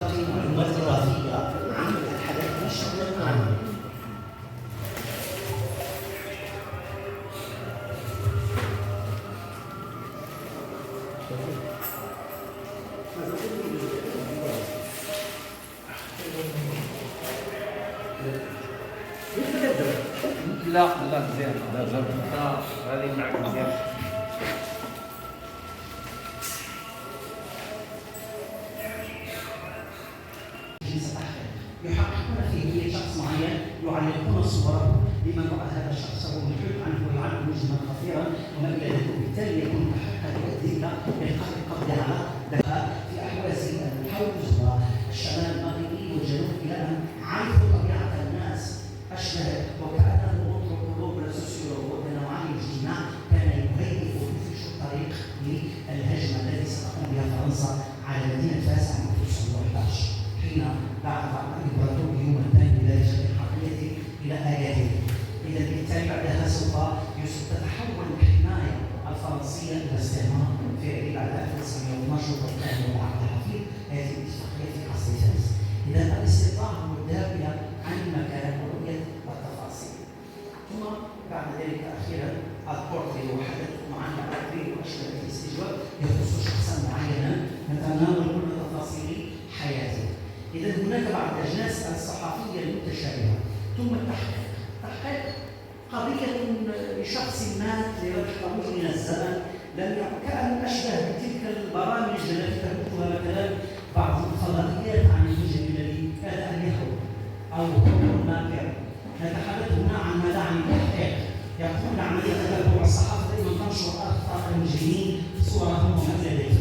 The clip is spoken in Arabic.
معلومات إضافية عن الحدث بشكل عام. لا لا مزيان، لا جرب هذه معك مزيان. يحققون في هوية شخص معين، يعلقون صوره لمن رأى هذا الشخص ويحب عنه ويعد نجما خطيرا وما إلى ذلك، وبالتالي يكون تحقق يؤدي إلى إلقاء القبض على دفاع في أحواز الحوز والشمال المغربي والجنوب، إلى أن عرفوا طبيعة الناس أشبه وكأنه أنثروبولوج سوسيولوج نوعي الاجتماع كان يهيئ ويفرش الطريق للهجمة التي ستقوم بها فرنسا على مدينة فاس عام 1911 حين بعث الإمبراطور الثاني بدرجة الحرية إلى آياته. إذا بالتالي بعدها سوف تتحول الحماية الفرنسية إلى استعمار فعلي بعد 1912 وكان عقد حفيظ هذه الاتفاقية في عصر فاس. إذا الاستطلاع هو الدافع عن المكان ورؤية التفاصيل. ثم بعد ذلك أخيرا البورتري وحدثكم عن البورتري وأشبه الاستجواب يخص شخصا معينا نتناول كل تفاصيل حياته. إذا هناك بعض الأجناس الصحفية المتشابهة. ثم التحقيق قضية لشخص مات لوجه طويل من الزمن، لم كأن أشبه بتلك البرامج التي تبثها مثلا بعض الفضائيات عن المجرم الذي كاد أن يهرب أو هو ماكر. نتحدث هنا عن ماذا؟ عن التحقيق. يقوم بعملية تتبع الصحافة دائما تنشر أخطاء المجرمين صورهم وما إلى ذلك.